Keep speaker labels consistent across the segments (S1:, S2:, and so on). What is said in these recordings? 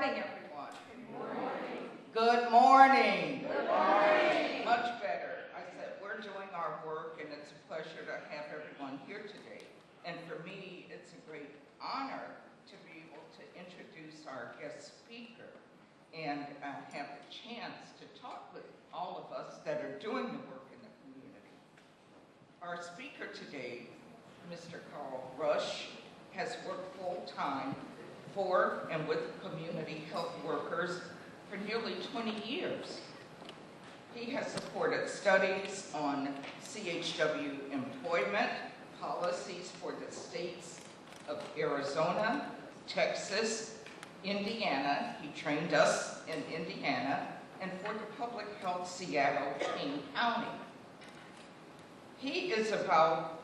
S1: morning, everyone. Good morning.
S2: Good morning.
S1: Much better. I said we're doing our work, and it's a pleasure to have everyone here today. And for me, it's a great honor to be able to introduce our guest speaker and have a chance to talk with all of us that are doing the work in the community. Our speaker today, Mr. Carl Rush, has worked full-time for and with community health workers for nearly 20 years. He has supported studies on CHW employment policies for the states of Arizona, Texas, Indiana. He trained us in Indiana, and for the public health Seattle King County. He is about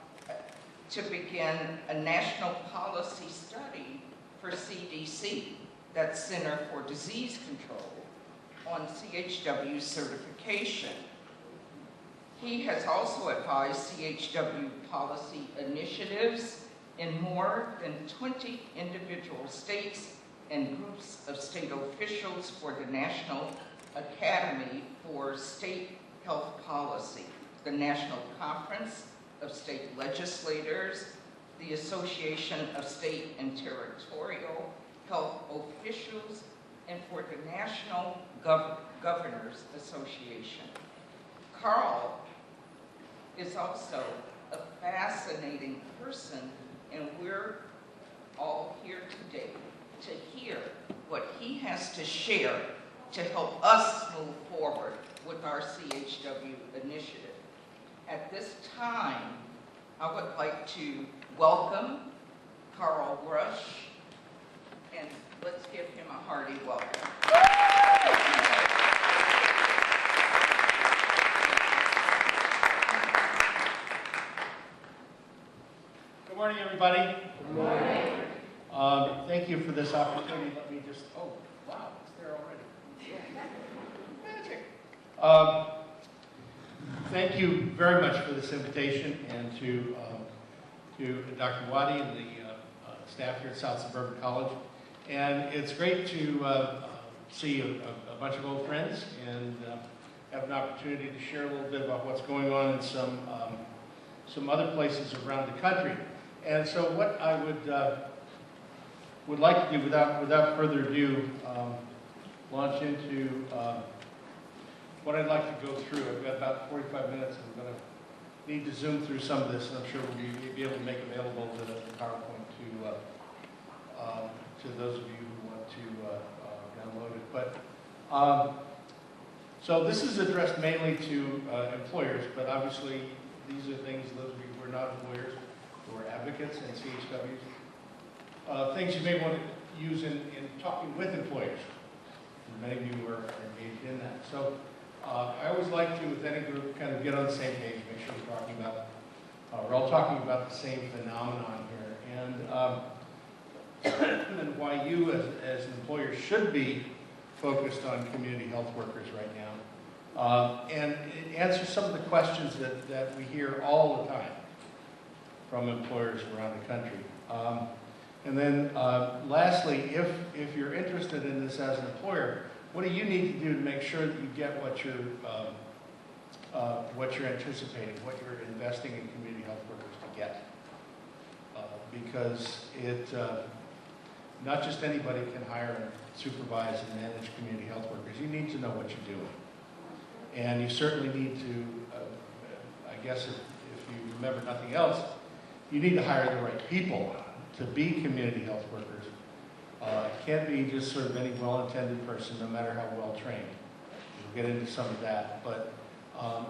S1: to begin a national policy study for CDC, that's Center for Disease Control, on CHW certification. He has also advised CHW policy initiatives in more than 20 individual states and groups of state officials for the National Academy for State Health Policy, the National Conference of State Legislators, the Association of State and Territorial Health Officials, and for the National Governors Association. Carl is also a fascinating person, and we're all here today to hear what he has to share to help us move forward with our CHW initiative. At this time, I would like to welcome Carl Rush, and let's give him a hearty welcome.
S3: Good morning, everybody.
S2: Good morning.
S3: Thank you for this opportunity. Let me just, oh, wow, it's there already.
S1: Magic.
S3: Thank you very much for this invitation, and to Dr. Wadi and the staff here at South Suburban College. And it's great to see a bunch of old friends and have an opportunity to share a little bit about what's going on in some other places around the country. And so what I would like to do, without further ado, launch into what I'd like to go through. I've got about 45 minutes, and I'm going to need to zoom through some of this, and I'm sure we'll be able to make available the PowerPoint to those of you who want to download it. But so this is addressed mainly to employers, but obviously these are things, those of you who are not employers, who are advocates and CHWs, things you may want to use in talking with employers. And many of you are engaged in that. So I always like to, with any group, kind of get on the same page, make sure we're talking about, we're all talking about the same phenomenon here. And why you as an employer should be focused on community health workers right now. And it answers some of the questions that we hear all the time from employers around the country. And then lastly, if you're interested in this as an employer, what do you need to do to make sure that you get what you're anticipating, what you're investing in community health workers to get? Because not just anybody can hire and supervise and manage community health workers. You need to know what you're doing. And you certainly need to, I guess if you remember nothing else, you need to hire the right people to be community health workers. It can't be just sort of any well-intended person, no matter how well trained. We'll get into some of that. But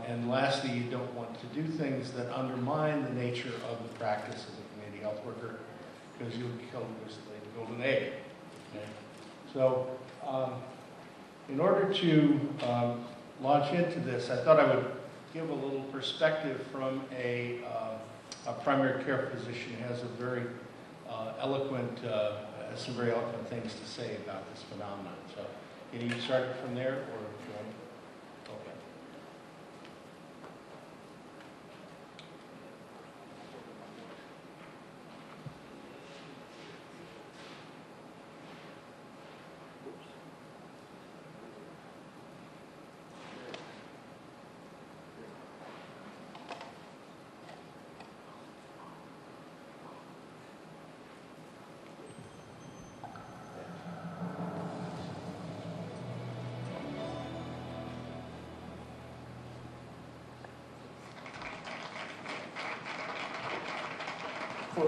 S3: and lastly, you don't want to do things that undermine the nature of the practice as a community health worker, because you'll be killed with the golden egg. Okay? So in order to launch into this, I thought I would give a little perspective from a primary care physician who has a very some very eloquent things to say about this phenomenon. So can you start it from there, or okay? Oops.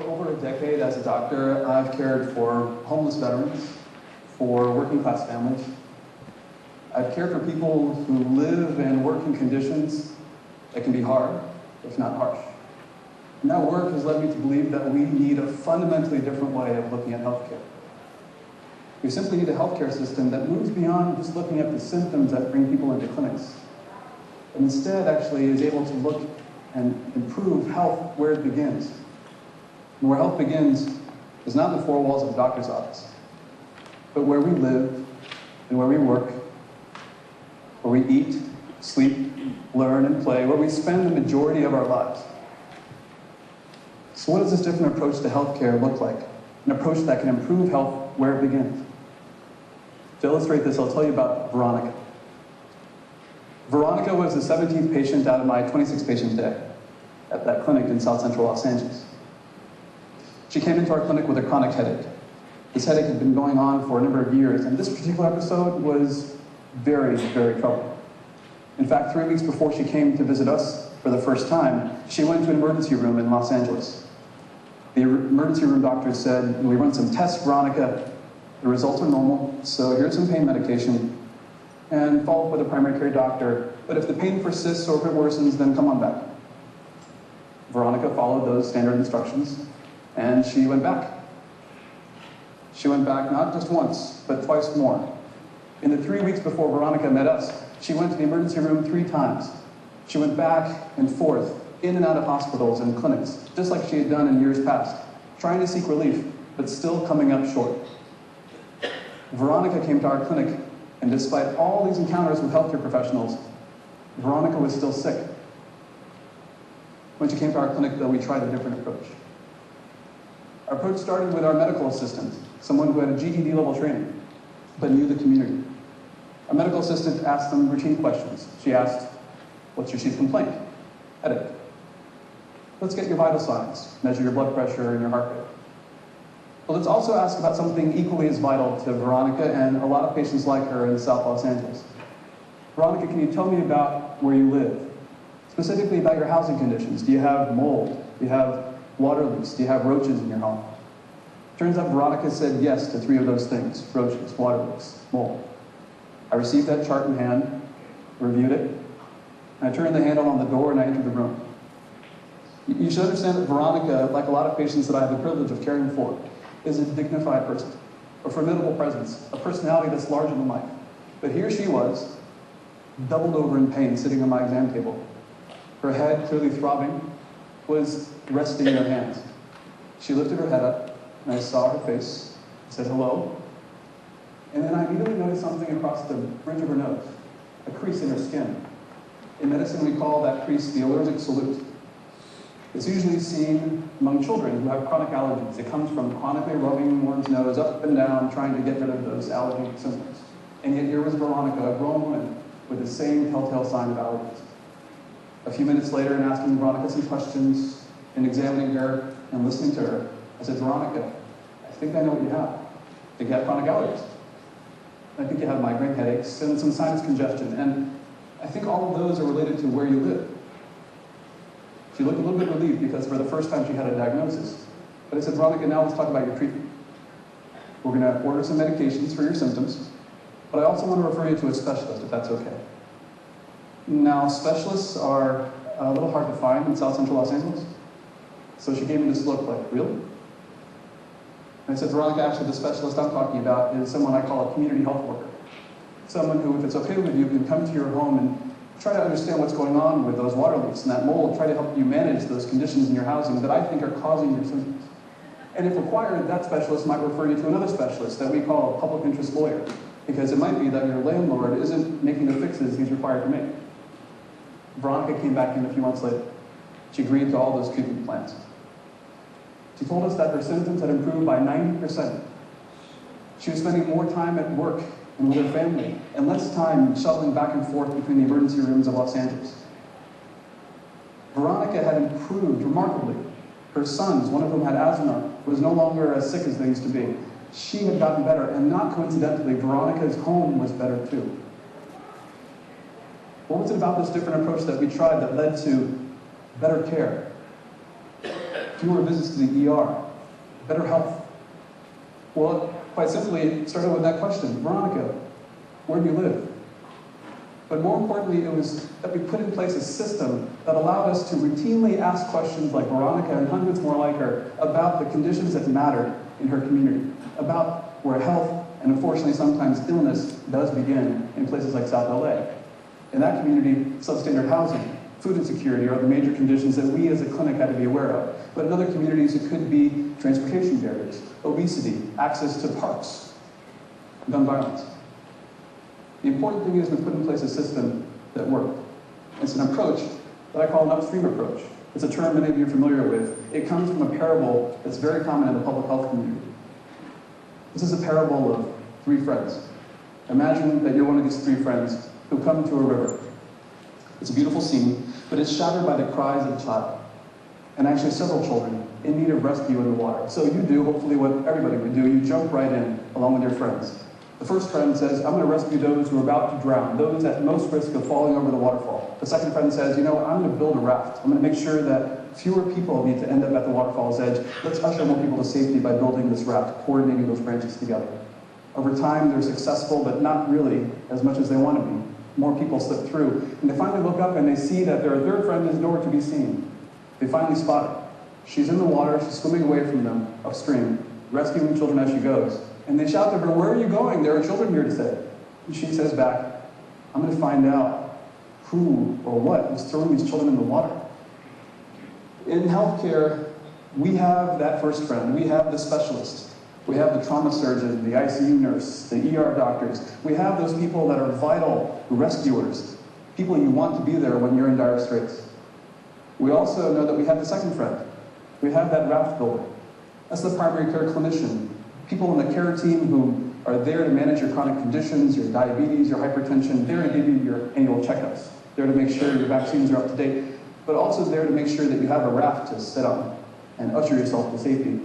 S4: For over a decade as a doctor, I've cared for homeless veterans, for working class families. I've cared for people who live and work in conditions that can be hard, if not harsh. And that work has led me to believe that we need a fundamentally different way of looking at healthcare. We simply need a healthcare system that moves beyond just looking at the symptoms that bring people into clinics, but instead actually is able to look and improve health where it begins. And where health begins is not in the four walls of a doctor's office, but where we live and where we work, where we eat, sleep, learn, and play, where we spend the majority of our lives. So what does this different approach to healthcare look like? An approach that can improve health where it begins. To illustrate this, I'll tell you about Veronica. Veronica was the 17th patient out of my 26-patient day at that clinic in South Central Los Angeles. She came into our clinic with a chronic headache. This headache had been going on for a number of years, and this particular episode was very, very troubling. In fact, 3 weeks before she came to visit us for the first time, she went to an emergency room in Los Angeles. The emergency room doctor said, "We run some tests, Veronica. The results are normal, so here's some pain medication, and follow up with a primary care doctor. But if the pain persists or if it worsens, then come on back." Veronica followed those standard instructions, and she went back. She went back not just once, but twice more. In the 3 weeks before Veronica met us, she went to the emergency room 3 times. She went back and forth, in and out of hospitals and clinics, just like she had done in years past, trying to seek relief, but still coming up short. Veronica came to our clinic, and despite all these encounters with healthcare professionals, Veronica was still sick. When she came to our clinic, though, we tried a different approach. Our approach started with our medical assistant, someone who had a GED level training, but knew the community. Our medical assistant asked them routine questions. She asked, "What's your chief complaint?" "Headache." "Let's get your vital signs, measure your blood pressure and your heart rate." But let's also ask about something equally as vital to Veronica and a lot of patients like her in South Los Angeles. "Veronica, can you tell me about where you live? Specifically about your housing conditions. Do you have mold? Do you have water leaks? Do you have roaches in your home?" Turns out Veronica said yes to 3 of those things: roaches, water leaks, mold. I received that chart in hand, reviewed it, and I turned the handle on the door and I entered the room. You should understand that Veronica, like a lot of patients that I have the privilege of caring for, is a dignified person, a formidable presence, a personality that's larger than life. But here she was, doubled over in pain, sitting on my exam table. Her head, clearly throbbing, was resting in her hands. She lifted her head up, and I saw her face. I said, "Hello." And then I immediately noticed something across the bridge of her nose, a crease in her skin. In medicine, we call that crease the allergic salute. It's usually seen among children who have chronic allergies. It comes from chronically rubbing one's nose up and down, trying to get rid of those allergy symptoms. And yet here was Veronica, a grown woman, with the same telltale sign of allergies. A few minutes later, in asking Veronica some questions, and examining her and listening to her, I said, "Veronica, I think I know what you have. I think you have chronic allergies. I think you have migraine headaches and some sinus congestion, and I think all of those are related to where you live." She looked a little bit relieved because for the first time she had a diagnosis. But I said, "Veronica, now let's talk about your treatment. We're going to order some medications for your symptoms, but I also want to refer you to a specialist, if that's okay." Now, specialists are a little hard to find in South Central Los Angeles. So she gave me this look like, "Really?" And I said, "Veronica, actually the specialist I'm talking about is someone I call a community health worker. Someone who, if it's okay with you, can come to your home and try to understand what's going on with those water leaks and that mold, try to help you manage those conditions in your housing that I think are causing your symptoms. And if required, that specialist might refer you to another specialist that we call a public interest lawyer, because it might be that your landlord isn't making the fixes he's required to make." Veronica came back in a few months later. She agreed to all those treatment plans. She told us that her symptoms had improved by 90%. She was spending more time at work and with her family, and less time shuttling back and forth between the emergency rooms of Los Angeles. Veronica had improved remarkably. Her sons, one of whom had asthma, was no longer as sick as they used to be. She had gotten better, and not coincidentally, Veronica's home was better too. What was it about this different approach that we tried that led to better care? fewer visits to the ER, better health? Well, quite simply, it started with that question, Veronica, where do you live? But more importantly, it was that we put in place a system that allowed us to routinely ask questions like Veronica and hundreds more like her about the conditions that mattered in her community, about where health and unfortunately sometimes illness does begin in places like South LA. In that community, substandard housing, food insecurity are the major conditions that we as a clinic had to be aware of. But in other communities, it could be transportation barriers, obesity, access to parks, gun violence. The important thing is we put in place a system that worked. It's an approach that I call an upstream approach. It's a term many of you are familiar with. It comes from a parable that's very common in the public health community. This is a parable of three friends. Imagine that you're one of these three friends who come to a river. It's a beautiful scene, but it's shattered by the cries of a child, and actually several children in need of rescue in the water. So you do, hopefully, what everybody would do. You jump right in along with your friends. The first friend says, I'm going to rescue those who are about to drown, those at most risk of falling over the waterfall. The second friend says, I'm going to build a raft. I'm going to make sure that fewer people need to end up at the waterfall's edge. Let's usher more people to safety by building this raft, coordinating those branches together. Over time, they're successful, but not really as much as they want to be. More people slip through. And they finally look up and they see that their third friend is nowhere to be seen. They finally spot her. She's in the water, she's swimming away from them upstream, rescuing children as she goes. And they shout to her, where are you going? There are children here to save. And she says back, I'm going to find out who or what is throwing these children in the water. In healthcare, we have that first friend. We have the specialist. We have the trauma surgeon, the ICU nurse, the ER doctors. We have those people that are vital rescuers, people you want to be there when you're in dire straits. We also know that we have the second friend. We have that raft builder. That's the primary care clinician. People in the care team who are there to manage your chronic conditions, your diabetes, your hypertension, there to give you your annual checkups, there to make sure your vaccines are up to date, but also there to make sure that you have a raft to sit on and usher yourself to safety.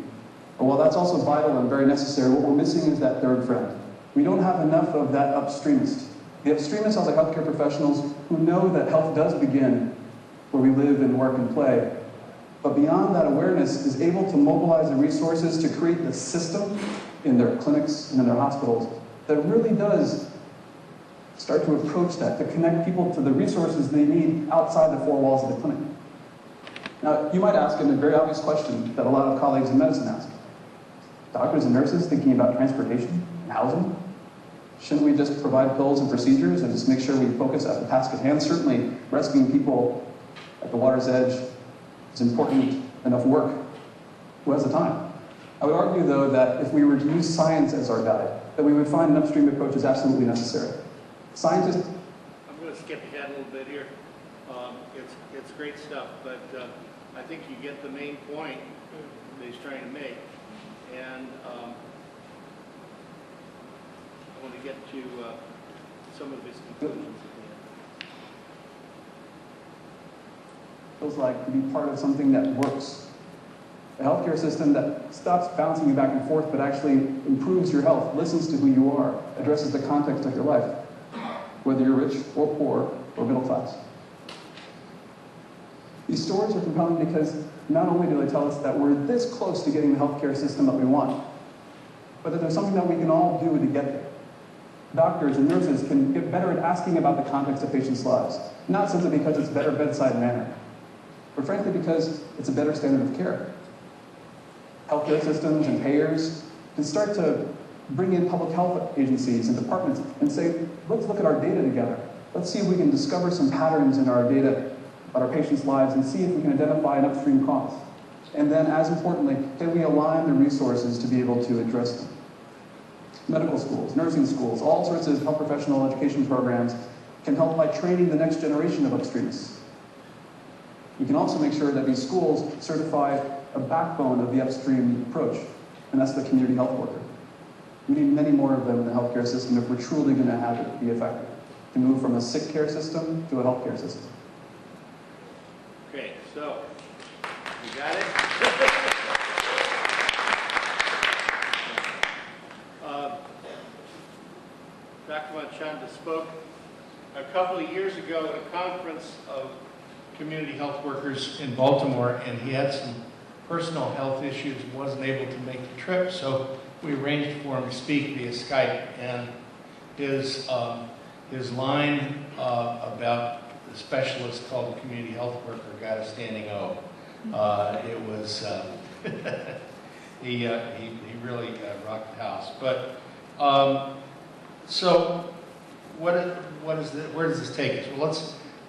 S4: But while that's also vital and very necessary, what we're missing is that third friend. We don't have enough of that upstreamist. The upstreamists are the healthcare professionals who know that health does begin where we live and work and play. But beyond that awareness is able to mobilize the resources to create the system in their clinics and in their hospitals that really does start to approach that, to connect people to the resources they need outside the four walls of the clinic. Now, you might ask a very obvious question that a lot of colleagues in medicine ask. Doctors and nurses thinking about transportation and housing? Shouldn't we just provide pills and procedures and just make sure we focus at the task at hand? Certainly, rescuing people at the water's edge is important enough work. Who has the time? I would argue, though, that if we were to use science as our guide, that we would find an upstream approach is absolutely necessary. Scientists...
S5: I'm going to skip ahead a little bit here. It's great stuff, but I think you get the main point that he's trying to make. And I want to get to some of his conclusions.
S4: Feels like to be part of something that works. A healthcare system that stops bouncing you back and forth, but actually improves your health, listens to who you are, addresses the context of your life, whether you're rich or poor or middle class. These stories are compelling because not only do they tell us that we're this close to getting the healthcare system that we want, but that there's something that we can all do to get there. Doctors and nurses can get better at asking about the context of patients' lives, not simply because it's better bedside manner, but frankly because it's a better standard of care. Healthcare systems and payers can start to bring in public health agencies and departments and say, let's look at our data together. Let's see if we can discover some patterns in our data about our patients' lives and see if we can identify an upstream cause. And then, as importantly, can we align the resources to be able to address them? Medical schools, nursing schools, all sorts of health professional education programs can help by training the next generation of upstreamists. We can also make sure that these schools certify a backbone of the upstream approach, and that's the community health worker. We need many more of them in the healthcare system if we're truly going to have it be effective, to move from a sick care system to a healthcare system.
S5: Okay, so, you got it? Dr. Manchanda spoke a couple of years ago at a conference
S3: Of community health workers in Baltimore, and he had some personal health issues, wasn't able to make the trip, so we arranged for him to speak via Skype. And his line about the specialist called the community health worker got a standing O. It was he really rocked the house. But so where does this take us? Well,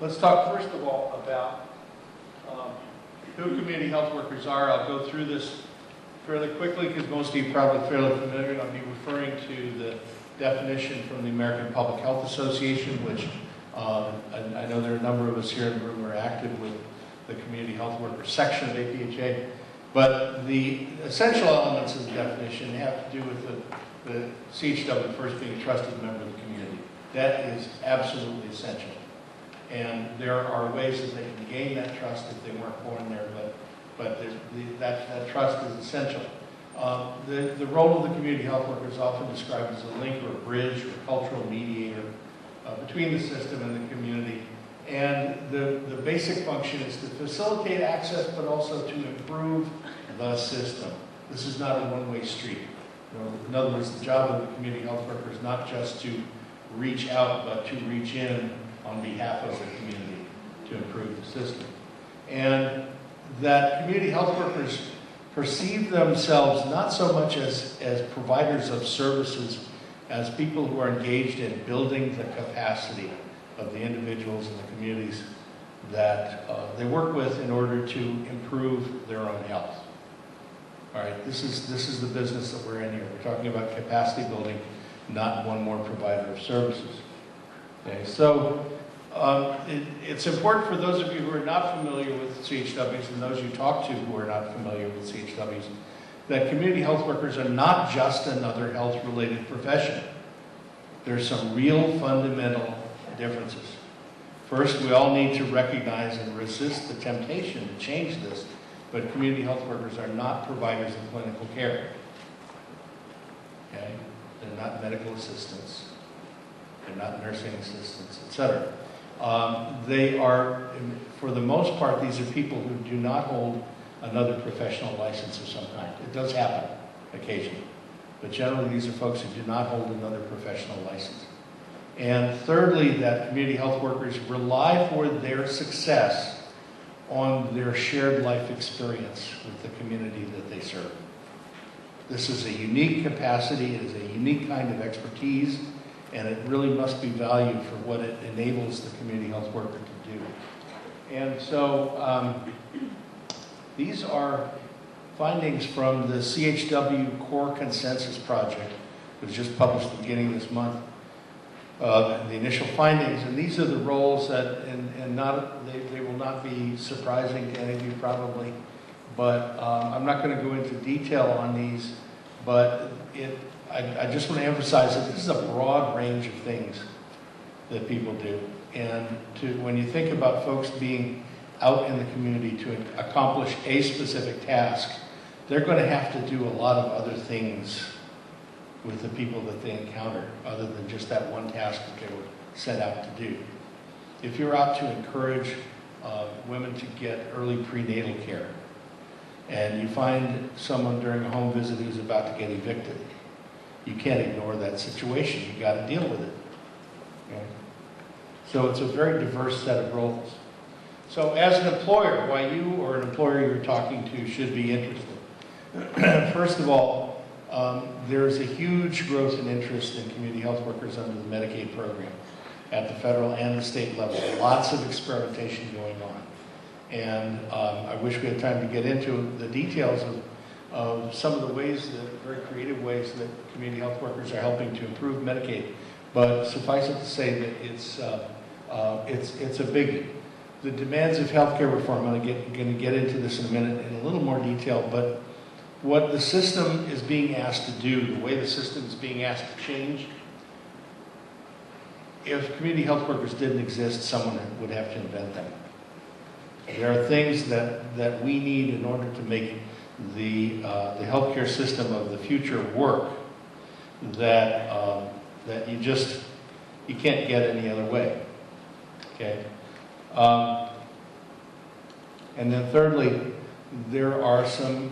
S3: let's talk first of all about who community health workers are. I'll go through this fairly quickly because most of you are probably fairly familiar. I'll be referring to the definition from the American Public Health Association, which I know there are a number of us here in the room who are active with the community health worker section of APHA. But the essential elements of the definition have to do with the CHW first being a trusted member of the community. That is absolutely essential. And there are ways that they can gain that trust if they weren't born there, but that trust is essential. The role of the community health worker is often described as a link or a bridge or a cultural mediator between the system and the community. And the basic function is to facilitate access, but also to improve the system. This is not a one-way street. In other words, the job of the community health worker is not just to reach out, but to reach in on behalf of the community to improve the system. And that community health workers perceive themselves not so much as providers of services as people who are engaged in building the capacity of the individuals and the communities that they work with in order to improve their own health. All right, this is the business that we're in here. We're talking about capacity building, not one more provider of services. Okay, so it's important for those of you who are not familiar with CHWs and those you talk to who are not familiar with CHWs that community health workers are not just another health-related profession. There's some real fundamental differences. First, we all need to recognize and resist the temptation to change this, but community health workers are not providers of clinical care. Okay? They're not medical assistants. They're not nursing assistants, etc. They are, for the most part, these are people who do not hold another professional license of some kind. It does happen occasionally, but generally these are folks who do not hold another professional license. And thirdly, that community health workers rely for their success on their shared life experience with the community that they serve. This is a unique capacity, it is a unique kind of expertise, and it really must be valued for what it enables the community health worker to do. And so these are findings from the CHW Core Consensus Project that was just published at the beginning of this month. The initial findings, and these are the roles that, and they will not be surprising to any of you probably, but I'm not going to go into detail on these, but I just want to emphasize that this is a broad range of things that people do. And when you think about folks being out in the community to accomplish a specific task, they're going to have to do a lot of other things with the people that they encounter, other than just that one task that they were set out to do. If you're out to encourage women to get early prenatal care, and you find someone during a home visit who's about to get evicted, you can't ignore that situation. You've got to deal with it. Okay? So it's a very diverse set of roles. So as an employer, why you or an employer you're talking to should be interested. First of all, there's a huge growth in interest in community health workers under the Medicaid program at the federal and the state level. Lots of experimentation going on. And I wish we had time to get into the details of some of the ways, very creative ways that community health workers are helping to improve Medicaid. But suffice it to say that it's a biggie. The demands of healthcare reform, I'm going to get into this in a minute in a little more detail, but what the system is being asked to do, the way the system is being asked to change, if community health workers didn't exist, someone would have to invent them. There are things that we need in order to make the healthcare system of the future work that you can't get any other way. Okay. And then thirdly, there are some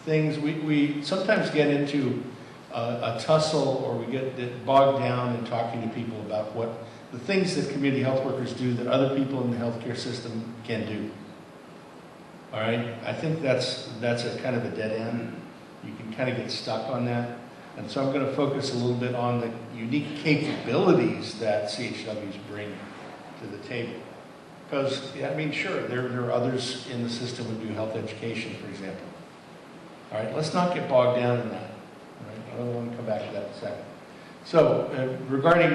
S3: things, we sometimes get into a tussle, or we get bogged down in talking to people about what the things that community health workers do that other people in the healthcare system can do. All right? I think that's a kind of a dead end. You can kind of get stuck on that. And so I'm going to focus a little bit on the unique capabilities that CHWs bring to the table. Because, I mean, sure, there are others in the system who do health education, for example. All right, let's not get bogged down in that. All right, I want to come back to that in a second. So, regarding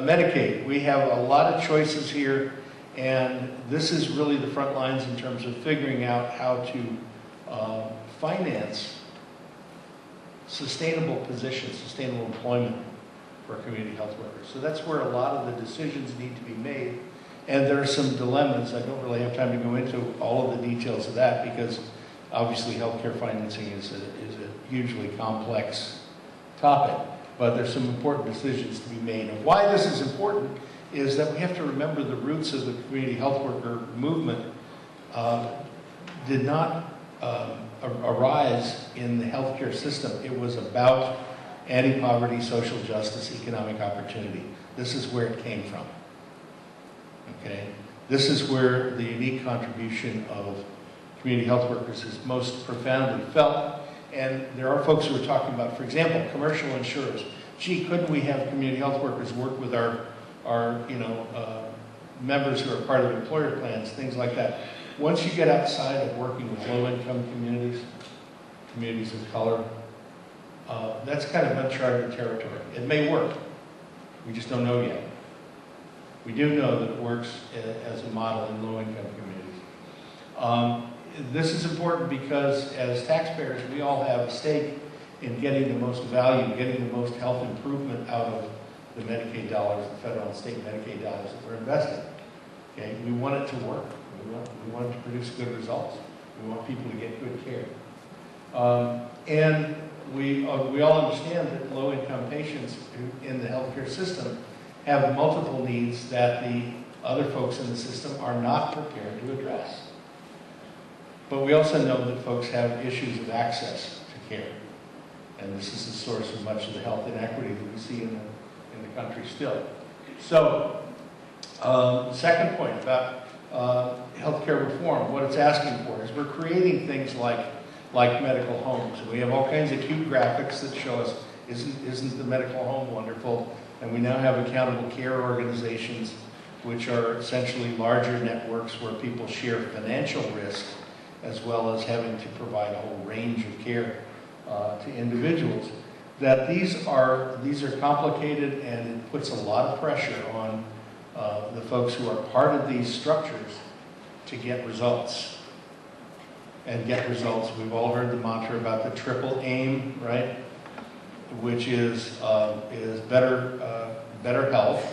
S3: Medicaid, we have a lot of choices here, and this is really the front lines in terms of figuring out how to finance sustainable positions, sustainable employment for community health workers. So that's where a lot of the decisions need to be made. And there are some dilemmas. I don't really have time to go into all of the details of that because obviously healthcare financing is a hugely complex topic. But there's some important decisions to be made. And why this is important is that we have to remember the roots of the community health worker movement did not arise in the healthcare system. It was about anti-poverty, social justice, economic opportunity. This is where it came from. Okay? This is where the unique contribution of community health workers is most profoundly felt. And there are folks who are talking about, for example, commercial insurers. Gee, couldn't we have community health workers work with our members who are part of employer plans, things like that. Once you get outside of working with low-income communities, communities of color, that's kind of uncharted territory. It may work. We just don't know yet. We do know that it works as a model in low-income communities. This is important because as taxpayers, we all have a stake in getting the most value, getting the most health improvement out of the Medicaid dollars, the federal and state Medicaid dollars that we're investing. Okay? We want it to work. We want it to produce good results. We want people to get good care. And we all understand that low-income patients in the healthcare system have multiple needs that the other folks in the system are not prepared to address. But we also know that folks have issues of access to care. And this is the source of much of the health inequity that we see in the country still. So, the second point about healthcare reform, what it's asking for is we're creating things like medical homes. And we have all kinds of cute graphics that show us, isn't the medical home wonderful? And we now have accountable care organizations, which are essentially larger networks where people share financial risk as well as having to provide a whole range of care to individuals. That these are complicated, and it puts a lot of pressure on the folks who are part of these structures to get results. And get results. We've all heard the mantra about the triple aim, right? Which is better health,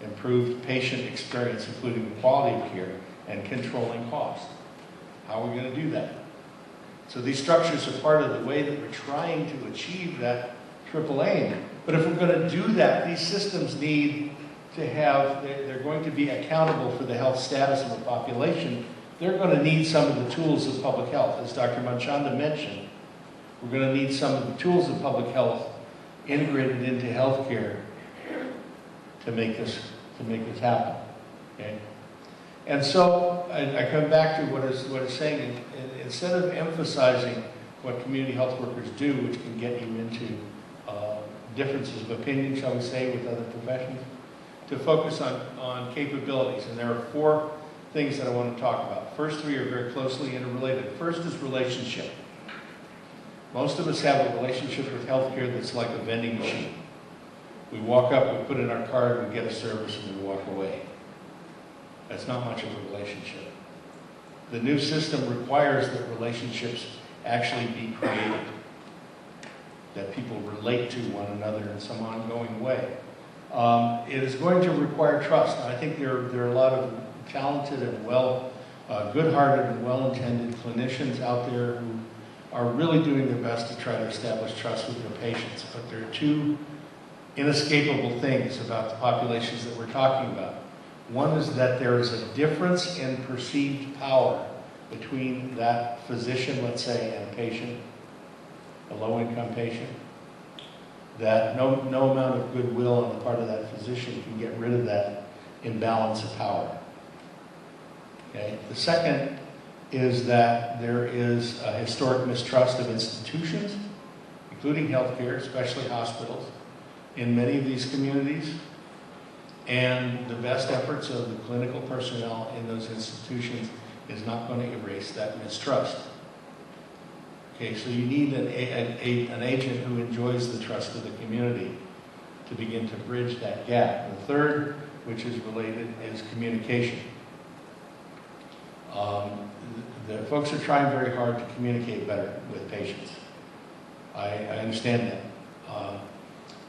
S3: improved patient experience, including the quality of care, and controlling cost. How are we going to do that? So these structures are part of the way that we're trying to achieve that triple aim. But if we're going to do that, these systems need to have, they're going to be accountable for the health status of the population. They're going to need some of the tools of public health. As Dr. Manchanda mentioned, we're going to need some of the tools of public health integrated into healthcare to make this happen. Okay? And so I come back to what it's saying. Instead of emphasizing what community health workers do, which can get you into differences of opinion, shall we say, with other professions, to focus on capabilities. And there are 4 things that I want to talk about. First 3 are very closely interrelated. First is relationship. Most of us have a relationship with healthcare that's like a vending machine. We walk up, we put in our card, we get a service, and we walk away. That's not much of a relationship. The new system requires that relationships actually be created, that people relate to one another in some ongoing way. It is going to require trust. And I think there are a lot of talented and good-hearted and well-intended clinicians out there who are really doing their best to try to establish trust with their patients. But there are 2 inescapable things about the populations that we're talking about. One is that there is a difference in perceived power between that physician, let's say, and a patient, a low-income patient, that no amount of goodwill on the part of that physician can get rid of that imbalance of power. Okay? The second is that there is a historic mistrust of institutions, including healthcare, especially hospitals, in many of these communities, and the best efforts of the clinical personnel in those institutions is not going to erase that mistrust. Okay, so you need an agent who enjoys the trust of the community to begin to bridge that gap. The third, which is related, is communication. The folks are trying very hard to communicate better with patients. I understand that.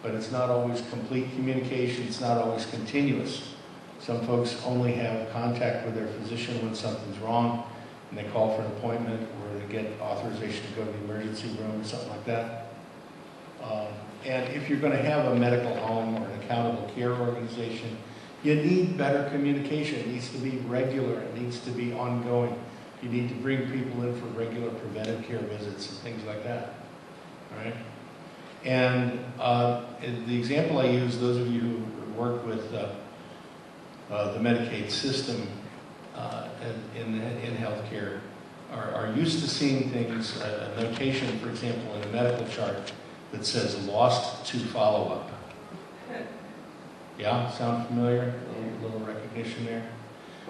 S3: But it's not always complete communication, it's not always continuous. Some folks only have contact with their physician when something's wrong, and they call for an appointment or they get authorization to go to the emergency room or something like that. And if you're going to have a medical home or an accountable care organization, you need better communication. It needs to be regular, it needs to be ongoing. You need to bring people in for regular preventive care visits and things like that. All right? And the example I use, those of you who work with the Medicaid system in healthcare are used to seeing things, a notation, for example, in a medical chart that says lost to follow-up. Yeah, sound familiar? A little recognition there.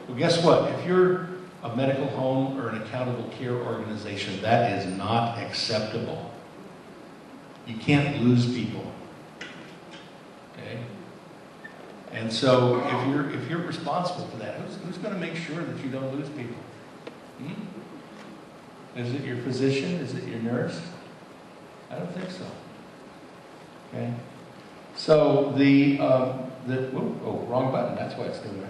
S3: Well, guess what? If you're a medical home or an accountable care organization, that is not acceptable. You can't lose people. Okay? And so if you're responsible for that, who's going to make sure that you don't lose people? Is it your physician? Is it your nurse? I don't think so. Okay? So wrong button, that's why it's doing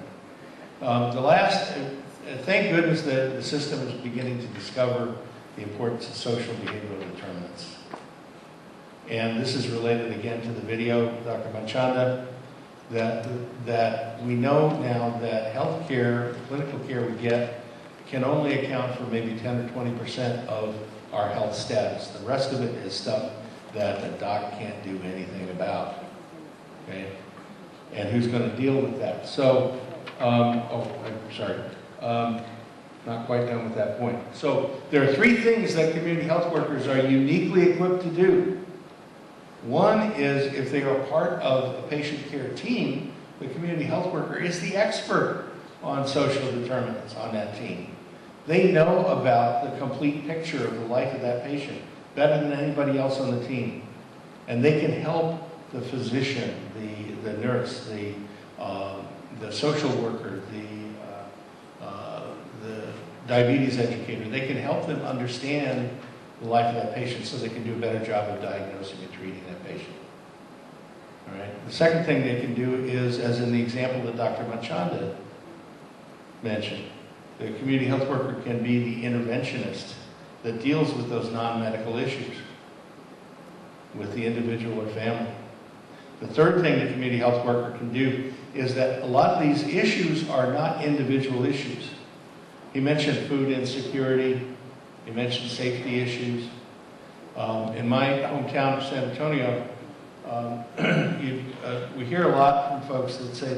S3: that. The last, thank goodness that the system is beginning to discover the importance of social behavioral determinants. And this is related again to the video, Dr. Manchanda, that we know now that health care, clinical care we get, can only account for maybe 10 or 20% of our health status. The rest of it is stuff that the doc can't do anything about. Okay? And who's going to deal with that? So, I'm sorry. Not quite done with that point. So, there are three things that community health workers are uniquely equipped to do. One is, if they are part of a patient care team, the community health worker is the expert on social determinants on that team. They know about the complete picture of the life of that patient better than anybody else on the team. And they can help the physician, the nurse, the social worker, the diabetes educator. They can help them understand the life of that patient so they can do a better job of diagnosing and treating that patient. All right. The second thing they can do is, as in the example that Dr. Manchanda mentioned, the community health worker can be the interventionist that deals with those non-medical issues with the individual or family. The third thing the community health worker can do is that a lot of these issues are not individual issues. He mentioned food insecurity. He mentioned safety issues. In my hometown of San Antonio, we hear a lot from folks that say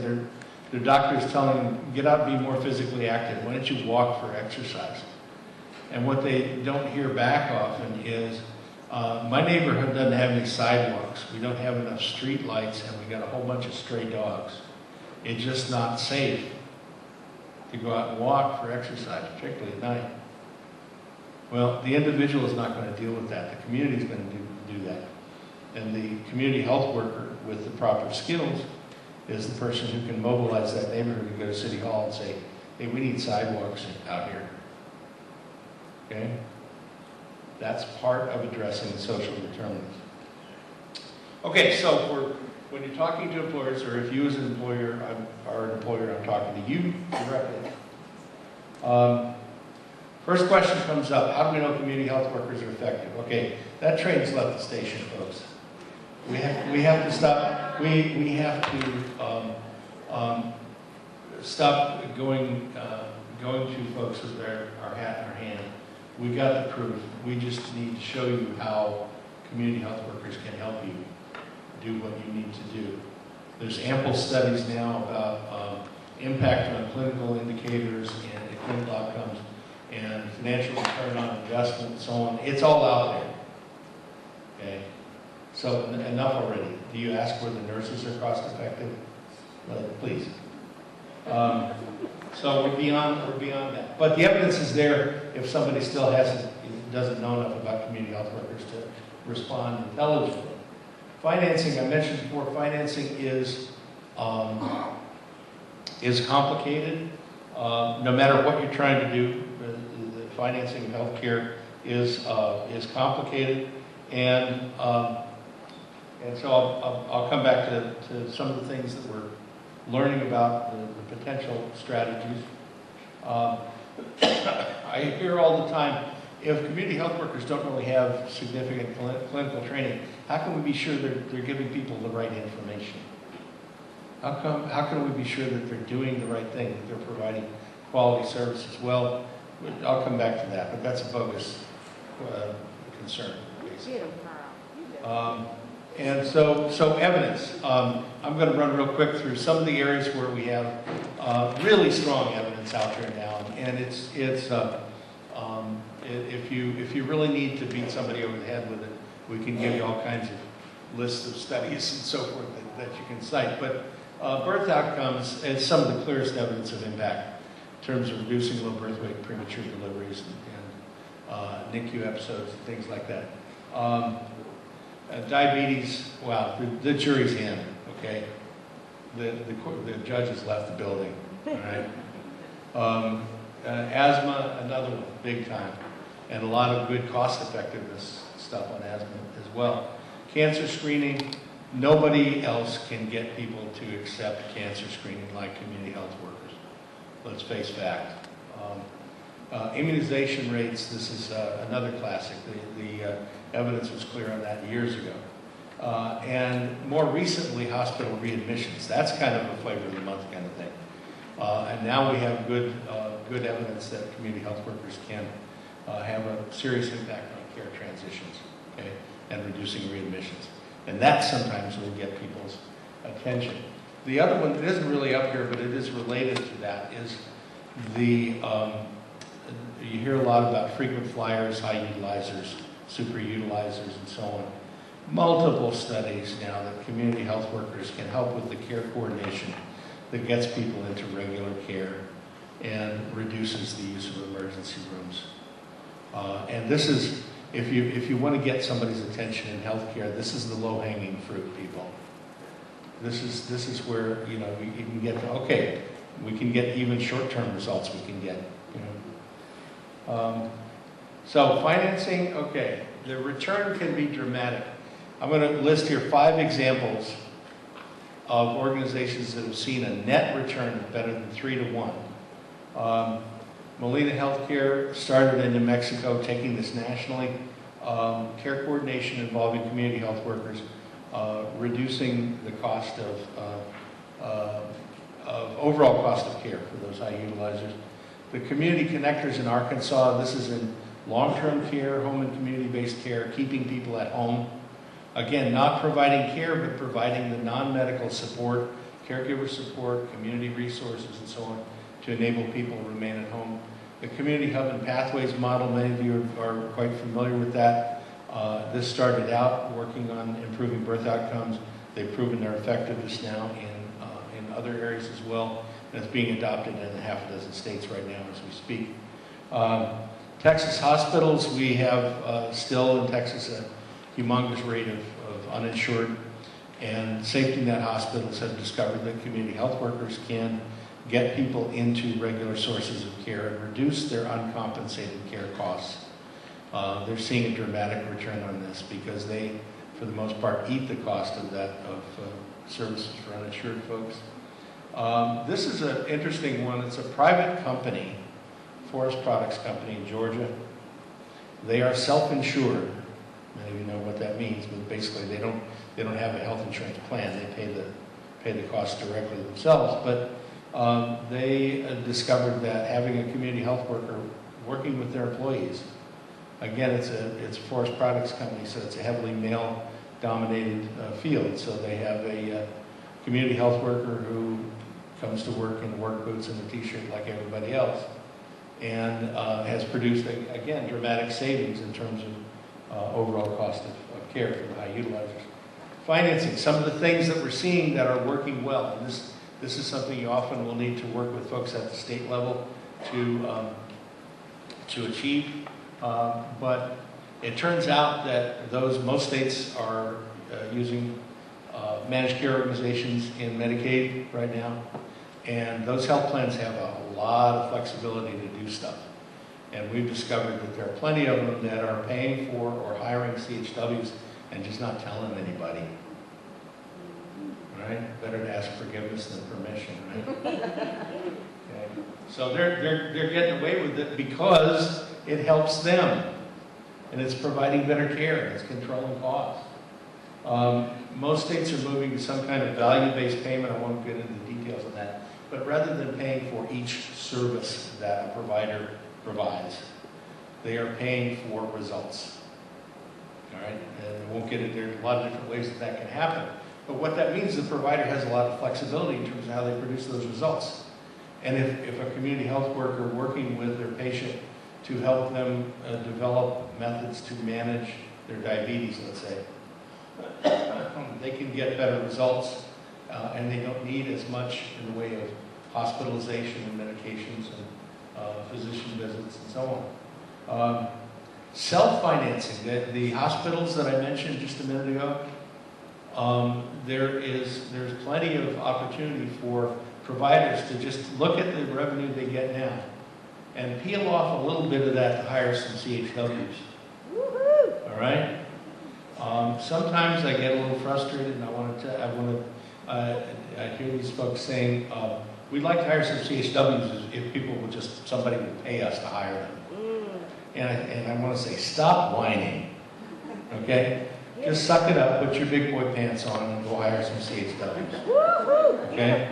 S3: their doctors telling them, get out and be more physically active. Why don't you walk for exercise? And what they don't hear back often is, my neighborhood doesn't have any sidewalks. We don't have enough street lights, and we got a whole bunch of stray dogs. It's just not safe to go out and walk for exercise, particularly at night. Well, the individual is not going to deal with that. The community is going to do that. And the community health worker with the proper skills is the person who can mobilize that neighborhood to go to City Hall and say, hey, we need sidewalks out here. Okay? That's part of addressing the social determinants. Okay, so when you're talking to employers, or if you as an employer are an employer, I'm talking to you directly. First question comes up, how do we know community health workers are effective? Okay, that train's left the station, folks. We have to stop, we have to stop going going to folks with our hat in our hand. We got the proof. We just need to show you how community health workers can help you do what you need to do. There's ample studies now about impact on clinical indicators and clinical outcomes and financial return on investment and so on. It's all out there. Okay? So enough already. Do you ask where the nurses are cost effective? Please. So we're beyond that. But the evidence is there if somebody still doesn't know enough about community health workers to respond intelligently. Financing, I mentioned before, financing is complicated. No matter what you're trying to do, the financing of healthcare is complicated, and so I'll come back to some of the things that we're learning about the potential strategies. I hear all the time, if community health workers don't really have significant clinical training, how can we be sure they're giving people the right information? How can we be sure that they're doing the right thing, that they're providing quality services? Well, I'll come back to that, but that's a bogus concern, basically. And so evidence. I'm going to run real quick through some of the areas where we have really strong evidence out there now, and if you really need to beat somebody over the head with it, we can give you all kinds of lists of studies and so forth that you can cite. But birth outcomes is some of the clearest evidence of impact in terms of reducing low birth weight, premature deliveries, and NICU episodes and things like that. Diabetes, wow, the jury's in, okay? The judge has left the building, all right? Asthma, another one, big time. And a lot of good cost effectiveness stuff on asthma as well. Cancer screening, nobody else can get people to accept cancer screening like community health workers. Let's face fact. Immunization rates, this is another classic. The evidence was clear on that years ago. And more recently, hospital readmissions. That's kind of a flavor of the month kind of thing. And now we have good evidence that community health workers can have a serious impact on care transitions, okay, and reducing readmissions. And that sometimes will get people's attention. The other one that isn't really up here, but it is related to that, is you hear a lot about frequent flyers, high utilizers, super utilizers, and so on. Multiple studies now that community health workers can help with the care coordination that gets people into regular care and reduces the use of emergency rooms. And this is, if you want to get somebody's attention in healthcare, this is the low-hanging fruit, people. This is where, you can get to, okay, we can get even short-term results we can get, So financing, okay, the return can be dramatic. I'm going to list here 5 examples of organizations that have seen a net return of better than 3 to 1. Molina Healthcare started in New Mexico, taking this nationally. Care coordination involving community health workers, reducing the cost of overall cost of care for those high utilizers. The community connectors in Arkansas, this is in long-term care, home and community-based care, keeping people at home. Again, not providing care, but providing the non-medical support, caregiver support, community resources, and so on, to enable people to remain at home. The Community Hub and Pathways model, many of you are quite familiar with that. This started out working on improving birth outcomes. They've proven their effectiveness now in other areas as well. And it's being adopted in half a dozen states right now as we speak. Texas hospitals, we have still in Texas a humongous rate of uninsured, and safety net hospitals have discovered that community health workers can get people into regular sources of care and reduce their uncompensated care costs. They're seeing a dramatic return on this because they, for the most part, eat the cost of services for uninsured folks. This is an interesting one. It's a private company, forest products company in Georgia. They are self-insured. Many of you know what that means, but basically they don't have a health insurance plan. They pay the cost directly themselves. But they discovered that having a community health worker working with their employees, again, it's a forest products company, so it's a heavily male-dominated field. So they have a community health worker who comes to work in work boots and a t-shirt like everybody else, and has produced, again, dramatic savings in terms of overall cost of care for the high utilizers. Financing, some of the things that we're seeing that are working well, and this is something you often will need to work with folks at the state level to achieve, but it turns out that most states are using managed care organizations in Medicaid right now, and those health plans have a lot of flexibility to do stuff. And we've discovered that there are plenty of them that are paying for or hiring CHWs and just not telling anybody. Right? Better to ask forgiveness than permission, right? Okay. So they're getting away with it because it helps them, and it's providing better care, and it's controlling costs. Most states are moving to some kind of value-based payment. I won't get into the details of that. But rather than paying for each service that a provider provides, they are paying for results. All right? And we won't get into there's a lot of different ways that can happen. But what that means is the provider has a lot of flexibility in terms of how they produce those results. And if a community health worker working with their patient to help them develop methods to manage their diabetes, let's say, they can get better results, and they don't need as much in the way of hospitalization and medications and physician visits and so on. Self-financing, the hospitals that I mentioned just a minute ago, there's plenty of opportunity for providers to just look at the revenue they get now and peel off a little bit of that to hire some CHWs. All right? Sometimes I get a little frustrated, and I hear these folks saying, we'd like to hire some CHWs if people would somebody would pay us to hire them. And I want to say, stop whining, okay? Just suck it up, put your big boy pants on, and go hire some CHWs. Okay?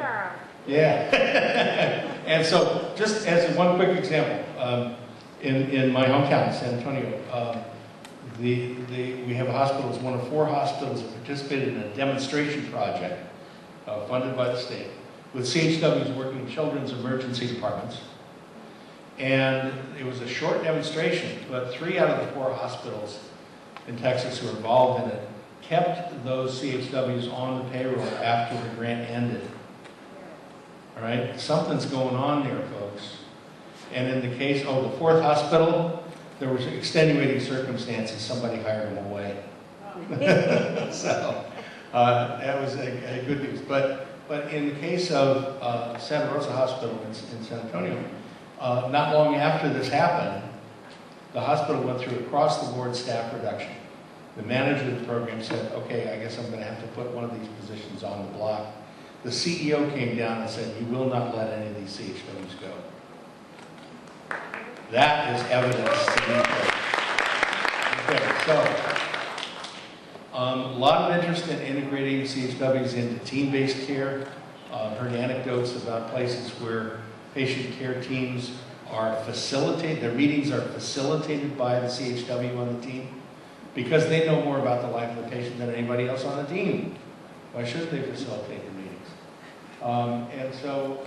S3: Yeah. And so, just as one quick example, in my hometown, San Antonio, we have a hospital. It's one of 4 hospitals that participated in a demonstration project funded by the state with CHWs working in children's emergency departments. And it was a short demonstration, but 3 out of the 4 hospitals in Texas who were involved in it kept those CHWs on the payroll after the grant ended. All right? Something's going on there, folks. And in the case of the 4th hospital, there was extenuating circumstances. Somebody hired them away. So that was a good news. But in the case of Santa Rosa Hospital in San Antonio, not long after this happened, the hospital went through across-the-board staff reduction. The manager of the program said, okay, I guess I'm going to have to put one of these positions on the block. The CEO came down and said, you will not let any of these CHWs go. That is evidence to me. Okay, so a lot of interest in integrating CHWs into team-based care. Heard anecdotes about places where patient care teams are facilitated, their meetings are facilitated by the CHW on the team because they know more about the life of the patient than anybody else on the team. Why shouldn't they facilitate the meetings? And so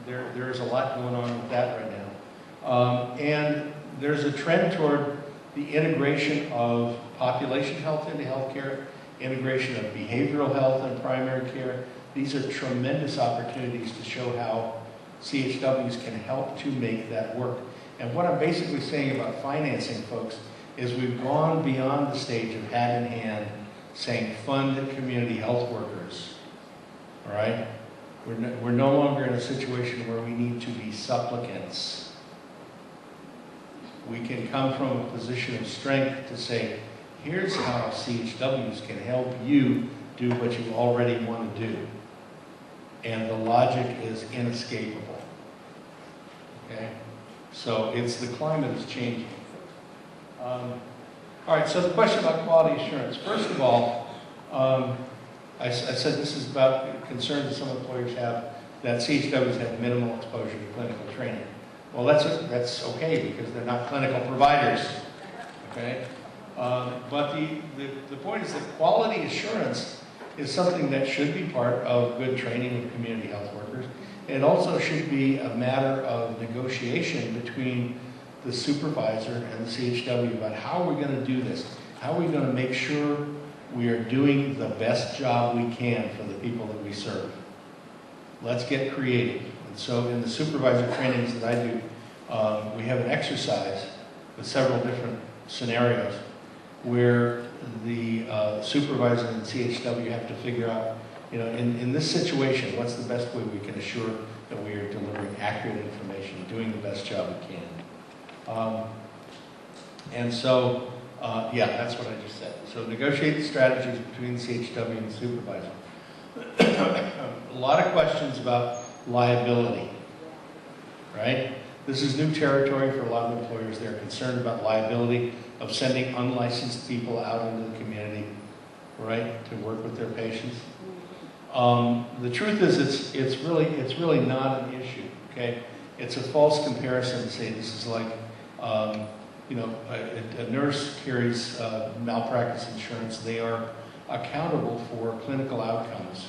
S3: there's a lot going on with that right now. And there's a trend toward the integration of population health into healthcare, integration of behavioral health and primary care. These are tremendous opportunities to show how CHWs can help to make that work. And what I'm basically saying about financing, folks, is we've gone beyond the stage of hand in hand saying fund community health workers. All right? We're no longer in a situation where we need to be supplicants. We can come from a position of strength to say, here's how CHWs can help you do what you already want to do. And the logic is inescapable. Okay? So the climate is changing. All right, so the question about quality assurance. First of all, I said this is about concerns that some employers have that CHWs have minimal exposure to clinical training. Well, that's okay because they're not clinical providers, okay? But the point is that quality assurance is something that should be part of good training of community health workers. It also should be a matter of negotiation between the supervisor and the CHW about how we're going to do this. How are we going to make sure we are doing the best job we can for the people that we serve? Let's get creative. And so in the supervisor trainings that I do, we have an exercise with several different scenarios where the supervisor and CHW have to figure out, in this situation, what's the best way we can assure that we are delivering accurate information, doing the best job we can. And so, yeah, that's what I just said. So negotiate the strategies between the CHW and the supervisor. A lot of questions about liability, right? This is new territory for a lot of employers. They're concerned about liability of sending unlicensed people out into the community, right, to work with their patients. The truth is, it's really not an issue. Okay, it's a false comparison to say this is like, a nurse carries malpractice insurance. They are accountable for clinical outcomes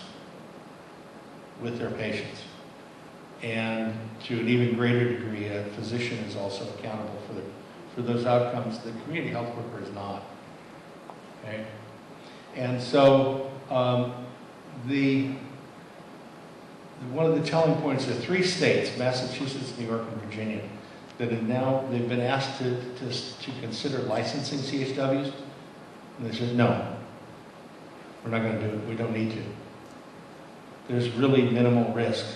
S3: with their patients. And to an even greater degree, a physician is also accountable for those outcomes. The community health worker is not. Okay? And so one of the telling points, there are 3 states, Massachusetts, New York, and Virginia, that they've been asked to consider licensing CHWs. And they said, no, we're not going to do it. We don't need to. There's really minimal risk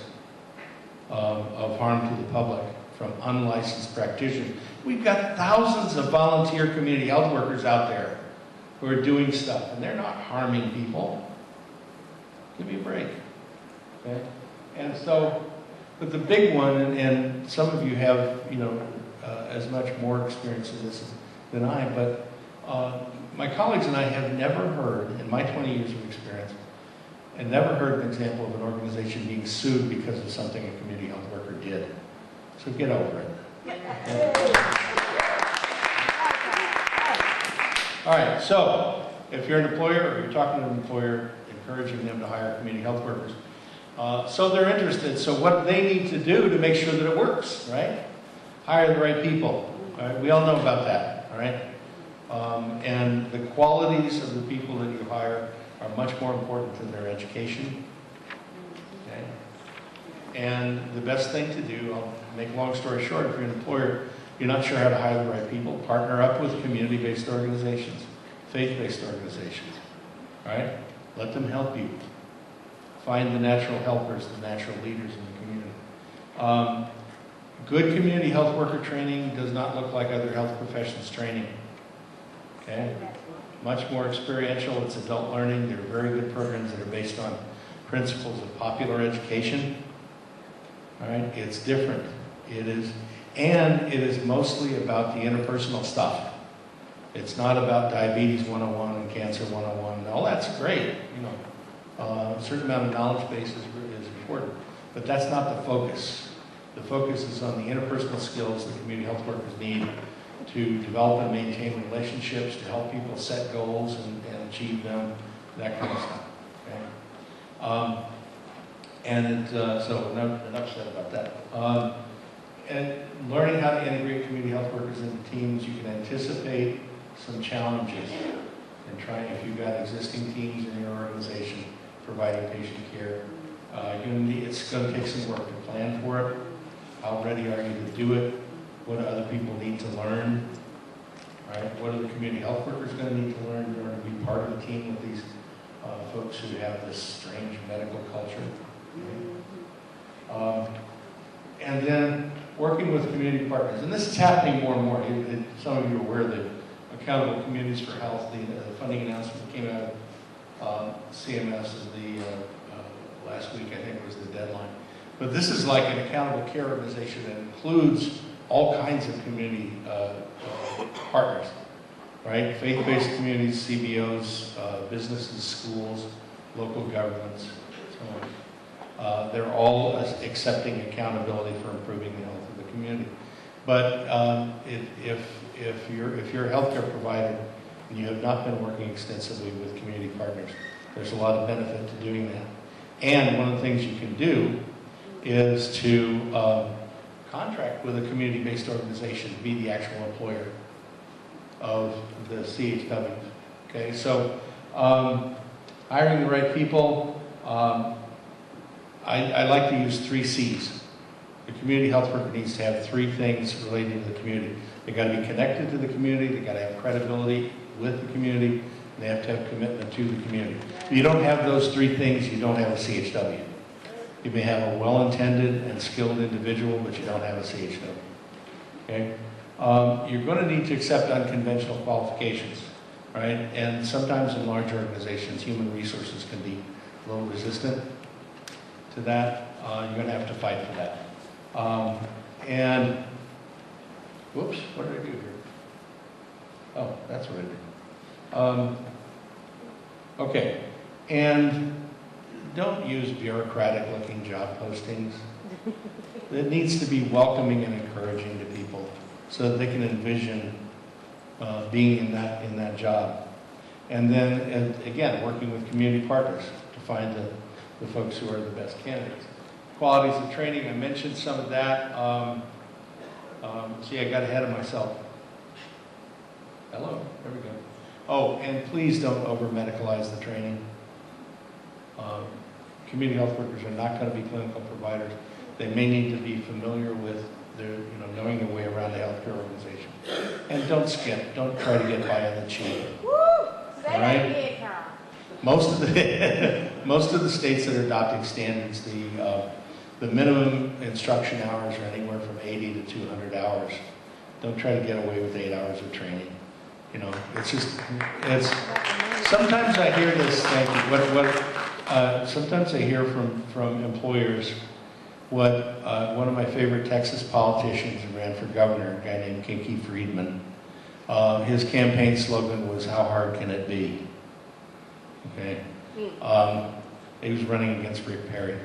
S3: of harm to the public from unlicensed practitioners. We've got thousands of volunteer community health workers out there who are doing stuff, and they're not harming people. Give me a break. Okay? And so, but the big one, and some of you have, as much more experience in this than I, but my colleagues and I have never heard, in my 20 years of experience, and never heard an example of an organization being sued because of something a community health worker did. So get over it. Yeah. All right, so if you're an employer or you're talking to an employer, encouraging them to hire community health workers, so they're interested. So what they need to do to make sure that it works, right? Hire the right people. All right? We all know about that, all right? And the qualities of the people that you hire are much more important than their education. Okay? And the best thing to do, I'll make a long story short, if you're an employer, you're not sure how to hire the right people, partner up with community-based organizations, faith-based organizations, all right? Let them help you. Find the natural helpers, the natural leaders in the community. Good community health worker training does not look like other health professions training. Okay? Much more experiential. It's adult learning. There are very good programs that are based on principles of popular education. All right? It's different. It is mostly about the interpersonal stuff. It's not about diabetes 101 and cancer 101. All that's great. A certain amount of knowledge base is important, but that's not the focus. The focus is on the interpersonal skills that community health workers need to develop and maintain relationships, to help people set goals and achieve them, that kind of stuff. Okay? So enough said about that. And learning how to integrate community health workers into teams, you can anticipate some challenges in trying, if you've got existing teams in your organization providing patient care. It's going to take some work to plan for it. How ready are you to do it? What do other people need to learn? Right? What are the community health workers going to need to learn in order to be part of the team with these folks who have this strange medical culture? Okay? And then working with community partners. And this is happening more and more. Some of you are aware that Accountable Communities for Health, the funding announcement came out of CMS last week, I think was the deadline. But this is like an accountable care organization that includes all kinds of community partners, right? Faith-based communities, CBOs, businesses, schools, local governments, so They're all accepting accountability for improving the health of the community. But if you're a healthcare provider and you have not been working extensively with community partners, there's a lot of benefit to doing that. And one of the things you can do is to contract with a community-based organization to be the actual employer of the CHWs. Okay, so hiring the right people, I like to use 3 C's. The community health worker needs to have 3 things related to the community. They've got to be connected to the community, they've got to have credibility with the community, and they have to have commitment to the community. If you don't have those 3 things, you don't have a CHW. You may have a well-intended and skilled individual, but you don't have a CHW. Okay? You're going to need to accept unconventional qualifications, right? And sometimes in large organizations, human resources can be a little resistant to that. You're going to have to fight for that. And, whoops, what did I do here? Oh, that's what I did. Okay, and don't use bureaucratic-looking job postings. It needs to be welcoming and encouraging to people so that they can envision being in that job. And then, again, working with community partners to find the folks who are the best candidates. Qualities of training, I mentioned some of that. See, I got ahead of myself. Hello, there we go. Oh, and please don't over-medicalize the training. Community health workers are not going to be clinical providers. They may need to be familiar with their, knowing their way around the healthcare organization. And don't skip. Don't try to get by on the cheap.
S2: Woo! Say
S3: All
S2: that
S3: right?
S2: again, Carl.
S3: Most of the states that are adopting standards, the minimum instruction hours are anywhere from 80 to 200 hours. Don't try to get away with 8 hours of training. It's sometimes I hear this, thank you, sometimes I hear from employers what one of my favorite Texas politicians who ran for governor, a guy named Kinky Friedman, his campaign slogan was, "How hard can it be?" Okay. He was running against Rick Perry.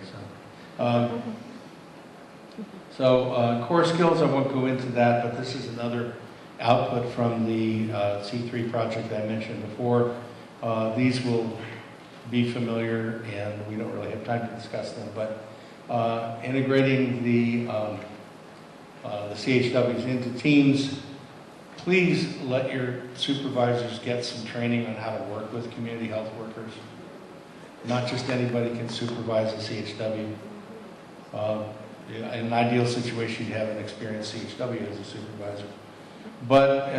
S3: So core skills, I won't go into that, but this is another output from the C3 project I mentioned before. These will be familiar, and we don't really have time to discuss them, but integrating the CHWs into teams. Please let your supervisors get some training on how to work with community health workers. Not just anybody can supervise a CHW. In an ideal situation, you'd have an experienced CHW as a supervisor. But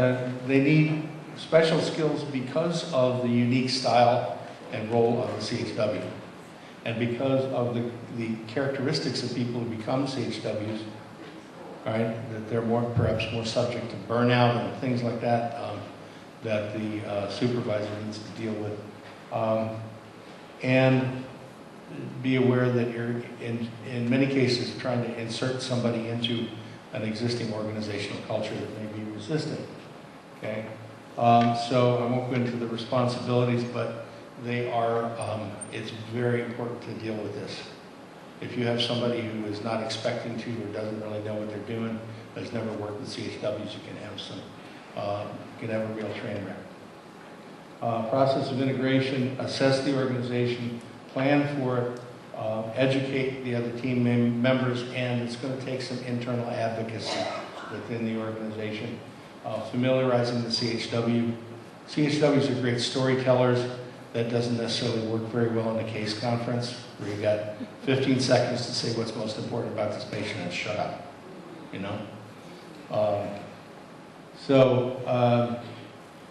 S3: they need special skills because of the unique style and role of the CHW. And because of the characteristics of people who become CHWs, right, that they're perhaps more subject to burnout and things like that, that the supervisor needs to deal with. And be aware that you're, in many cases, trying to insert somebody into an existing organizational culture that may be resistant. Okay? So I won't go into the responsibilities, but they are, it's very important to deal with this. If you have somebody who is not expecting to or doesn't really know what they're doing, has never worked with CHWs, you can have a real train wreck. Process of integration, assess the organization, plan for it, educate the other team members, and it's going to take some internal advocacy within the organization. Familiarizing the CHW. CHWs are great storytellers. That doesn't necessarily work very well in a case conference where you've got 15 seconds to say what's most important about this patient and shut up,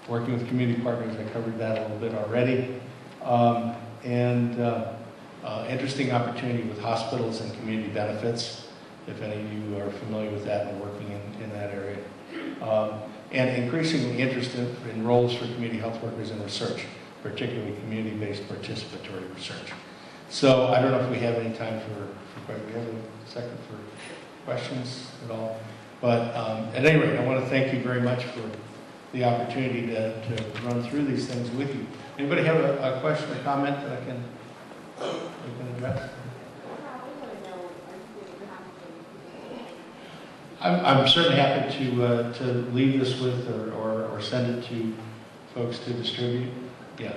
S3: Working with community partners, I covered that a little bit already. Interesting opportunity with hospitals and community benefits, if any of you are familiar with that and working in that area. And increasingly interested in roles for community health workers in research, particularly community-based participatory research. So I don't know if we have any time for we have a second for questions at all. But at any rate, I want to thank you very much for the opportunity to run through these things with you. Anybody have a question or comment that I can address? I'm certainly happy to leave this with or send it to folks to distribute. Yeah,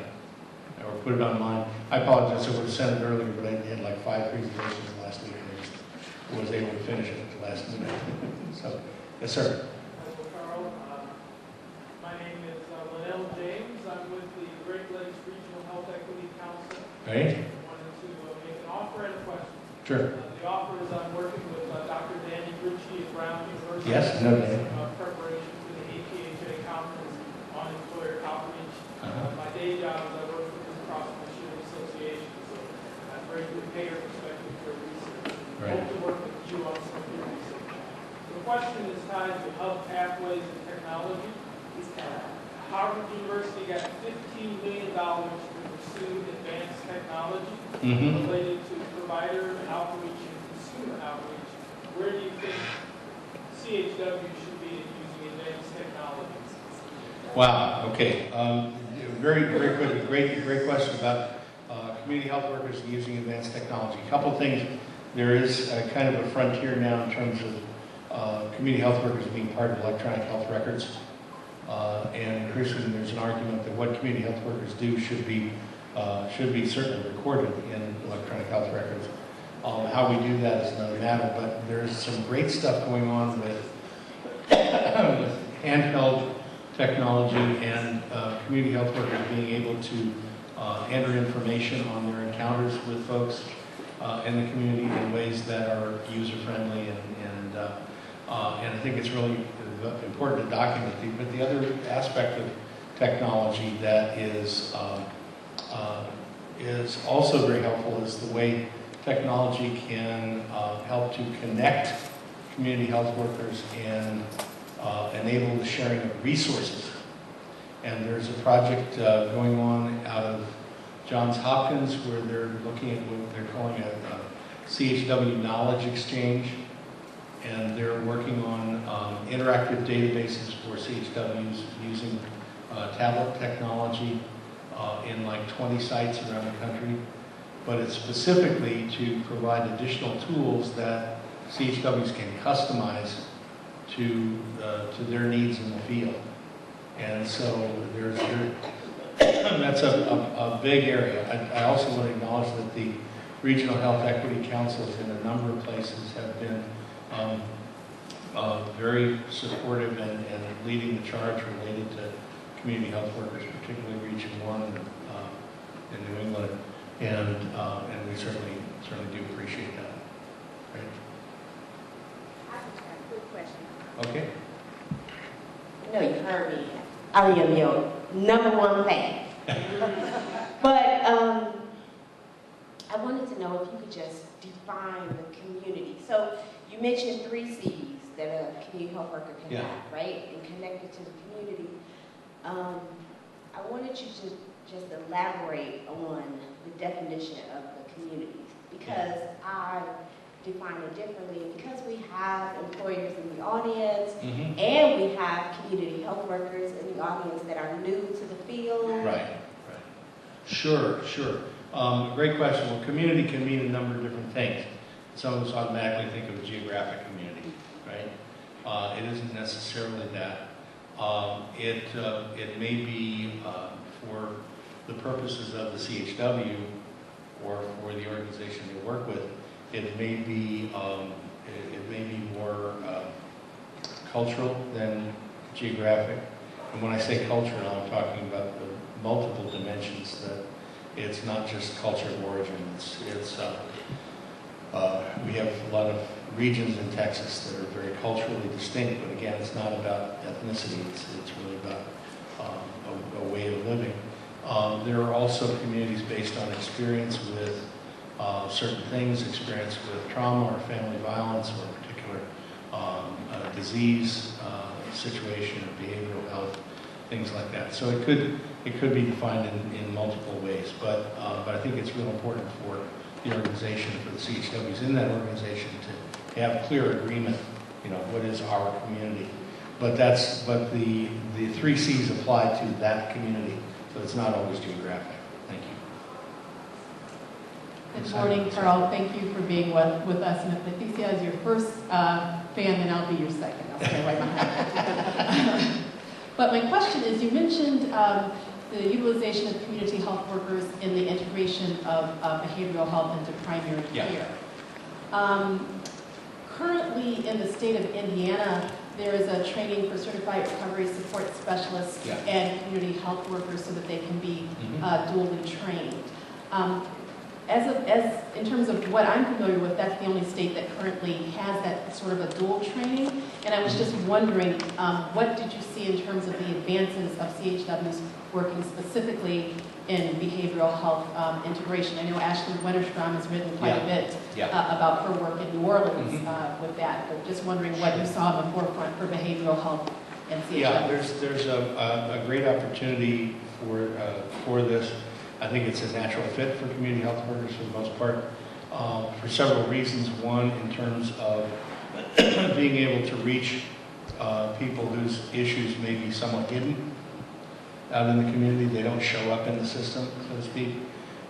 S3: or put it online. I apologize, I would have sent it earlier, but I had like 5 presentations last week and I just was able to finish it at the last minute. So, yes, sir.
S2: Hello, Carl. My name is Linnell James. I'm with the Great Lakes Regional Health Equity Council.
S3: Right?
S2: I wanted to make an offer and a question.
S3: Sure.
S2: The offer is I'm working with Dr. Danny Ritchie at Brown University.
S3: Yes, no, Danny.
S2: Preparation for the APHA conference on employer outreach.
S3: Uh-huh.
S2: My day job is I work for the Cross Michigan Association, so I'm very good payer perspective for research.
S3: Right.
S2: Hope to work with you on some of your research. So the question is tied to hub pathways and technology. Harvard University got $15 million to pursue advanced technology related to provider outreach and consumer outreach. Where do you think CHW should be in using advanced technologies?
S3: Wow. Okay. Very quickly. Great question about community health workers using advanced technology. A couple of things. There is kind of a frontier now in terms of community health workers being part of electronic health records. And increasingly there's an argument that what community health workers do should be certainly recorded in electronic health records. How we do that is another matter, but there's some great stuff going on with handheld technology and community health workers being able to enter information on their encounters with folks in the community in ways that are user-friendly and I think it's really important to document these. But the other aspect of technology that is also very helpful is the way technology can help to connect community health workers and enable the sharing of resources. And there's a project going on out of Johns Hopkins where they're looking at what they're calling a CHW knowledge exchange. And they're working on interactive databases for CHWs using tablet technology in like 20 sites around the country. But it's specifically to provide additional tools that CHWs can customize to their needs in the field. And so that's a big area. I also want to acknowledge that the Regional Health Equity Councils in a number of places have been very supportive and leading the charge related to community health workers, particularly Region 1 in New England, and we certainly do appreciate that. Right?
S6: I have a quick question.
S3: Okay.
S6: I know you've heard me. I am your #1 fan. But I wanted to know if you could just define the community. So you mentioned 3 C's that a community health worker can have, right? And connected to the community. I wanted you to just elaborate on the definition of the community, because I define it differently. Because we have employers in the audience, and we have community health workers in the audience that are new to the field.
S3: Right. Sure. Great question. Well, community can mean a number of different things. Some of us automatically think of a geographic community, right? It isn't necessarily that. It may be for the purposes of the CHW or for the organization they work with. It may be more cultural than geographic. And when I say cultural, I'm talking about the multiple dimensions. That it's not just culture of origin. We have a lot of regions in Texas that are very culturally distinct, but again, it's not about ethnicity. It's really about a way of living. There are also communities based on experience with certain things, experience with trauma or family violence or a particular disease situation or behavioral health, things like that. So it could be defined in multiple ways, but I think it's real important for the organization, for the CHWs in that organization to have clear agreement, what is our community. But the 3 C's apply to that community, so it's not always geographic. Thank you.
S7: Good morning, Carl. Thank you for being with us. And if Leticia is your first fan, then I'll be your second. I'll stay right behind you. But my question is, you mentioned the utilization of community health workers in the integration of behavioral health into primary care. Currently, in the state of Indiana, there is a training for certified recovery support specialists and community health workers so that they can be dually trained. In terms of what I'm familiar with, that's the only state that currently has that sort of a dual training. And I was just wondering, what did you see in terms of the advances of CHWs working specifically in behavioral health integration? I know Ashley Winterstrom has written quite a bit about her work in New Orleans with that, but just wondering what you saw in the forefront for behavioral health and CHWs.
S3: Yeah, there's a great opportunity for this. I think it's a natural fit for community health workers for the most part, for several reasons. One, in terms of being able to reach people whose issues may be somewhat hidden out in the community. They don't show up in the system, so to speak.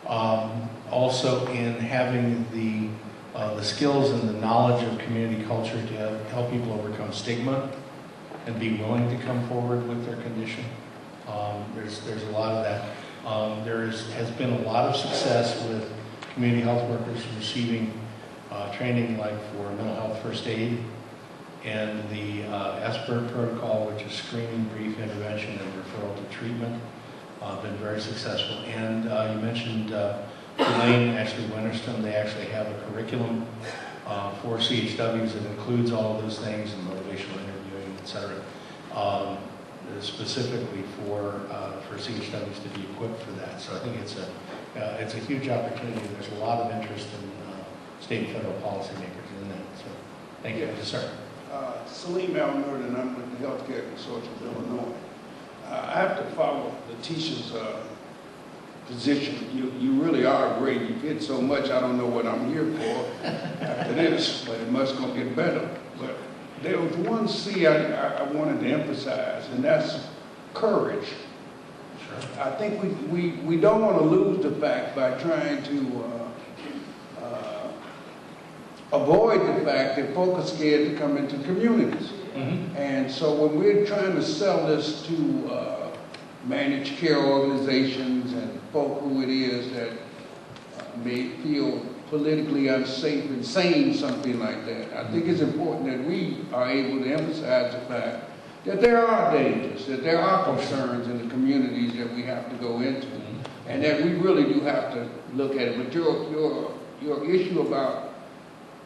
S3: Also, in having the skills and the knowledge of community culture to help people overcome stigma and be willing to come forward with their condition. There's a lot of that. There has been a lot of success with community health workers receiving training like for mental health first aid and the SBIRT protocol, which is screening, brief intervention, and referral to treatment. Been very successful. And you mentioned Elaine, Ashley Winterstone. They actually have a curriculum for CHWs that includes all of those things and motivational interviewing, et cetera. Specifically for CHWs to be equipped for that. So I think it's a huge opportunity. There's a lot of interest in state and federal policymakers in that. So thank you. Yes, sir.
S8: Salim Al-Nurdan, I'm with the Healthcare Consortium of Illinois. I have to follow Leticia's position. You really are great. You've hit so much, I don't know what I'm here for after this, but it must go get better. But there was one C I wanted to emphasize, and that's courage. Sure. I think we don't want to lose the fact by trying to avoid the fact that folk are scared to come into communities. Mm-hmm. And so when we're trying to sell this to managed care organizations and folk who it is that may feel politically unsafe in saying something like that, I think it's important that we are able to emphasize the fact that there are dangers, that there are concerns in the communities that we have to go into, and that we really do have to look at it. But your issue about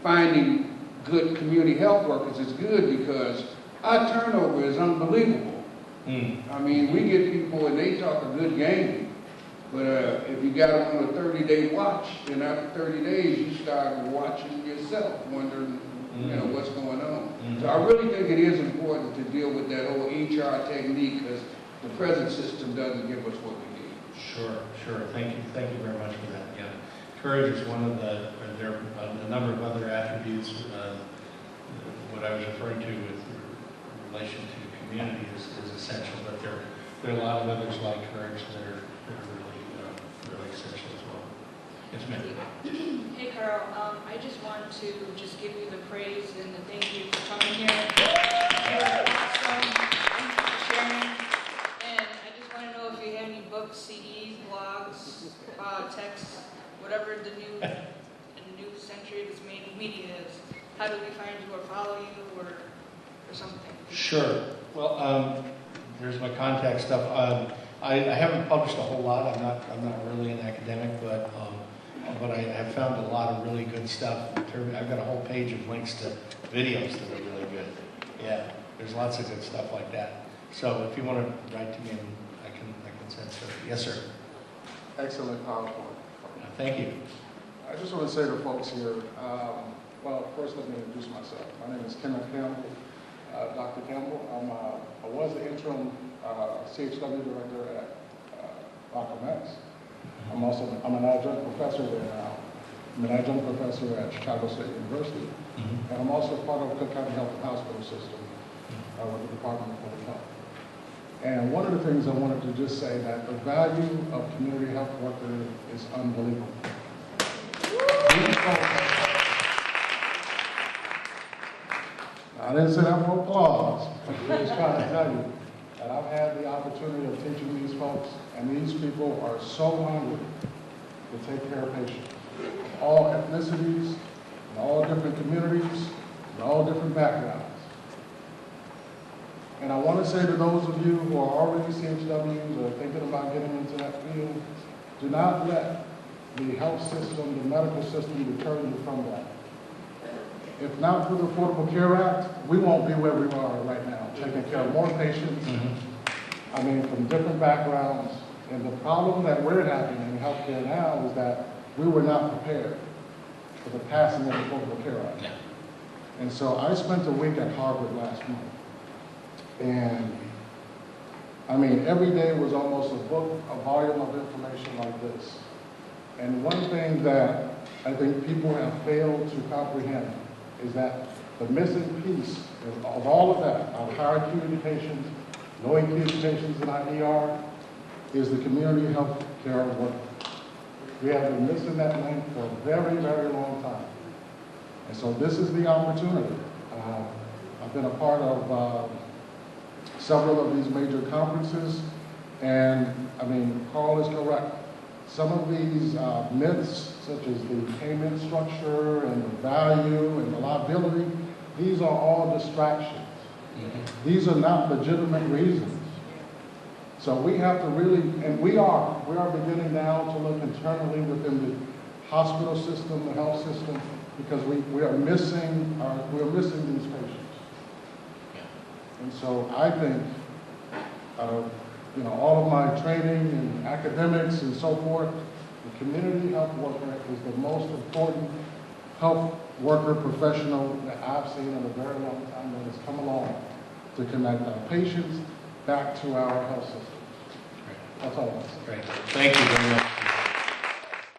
S8: finding good community health workers is good because our turnover is unbelievable. I mean, we get people and they talk a good game, but if you got them on a 30-day watch, then after 30 days you start watching yourself, wondering, you know, what's going on. So I really think it is important to deal with that whole HR technique because the present system doesn't give us what we need.
S3: Sure. Thank you very much for that. Yeah, courage is one of there are a number of other attributes. What I was referring to with relation to community is essential, but there are a lot of others like courage that are really essential as well. Yes, ma'am.
S9: Hey, Carl. I just want to give you the praise and the thank you for coming here. You're awesome. Thank you for sharing. And I just want to know if you have any books, CDs, blogs, texts, whatever the new century of this media is. How do we find you or follow you or something?
S3: Sure. Well, there's my contact stuff. I haven't published a whole lot. I'm not really an academic, but I have found a lot of really good stuff. I've got a whole page of links to videos that are really good. Yeah, there's lots of good stuff like that. So if you want to write to me, I can send stuff. Yes, sir.
S10: Excellent PowerPoint.
S3: Thank you.
S10: I just want to say to folks here, well, first let me introduce myself. My name is Kenneth Campbell, Dr. Campbell. I was the interim CHW director at Malcolm X. I'm an adjunct professor there now. I'm an adjunct professor at Chicago State University. And I'm also part of Cook County Health and Hospital System with the Department of Public Health. And one of the things I wanted to just say that the value of community health workers is unbelievable. these folks, I didn't say that for applause, but I'm just trying to tell you that I've had the opportunity of teaching these folks, and these people are so hungry to take care of patients. All ethnicities, and all different communities, and all different backgrounds. And I want to say to those of you who are already CHWs or thinking about getting into that field, do not let the health system, the medical system deter you from that. If not for the Affordable Care Act, we won't be where we are right now, taking care of more patients, I mean, from different backgrounds. And the problem that we're having in healthcare now is that we were not prepared for the passing of the Affordable Care Act.
S3: Yeah.
S10: And so I spent a week at Harvard last month. And I mean, every day was almost a book, a volume of information like this. And one thing that I think people have failed to comprehend is that the missing piece of all of that, our higher acuity patients, low acuity patients in our ER, is the community health care work. We have been missing that link for a very, very long time. And so this is the opportunity. I've been a part of several of these major conferences, and I mean, Carl is correct. Some of these myths, such as the payment structure and the value and the liability, these are all distractions. These are not legitimate reasons. So we have to really, and we are beginning now to look internally within the hospital system, the health system, because we are missing these patients. And so I think, you know, all of my training and academics and so forth, the community health worker is the most important health worker professional that I've seen in a very long time that has come along to connect our patients back to our health system. That's all I want to say.
S3: Great. Thank you very much.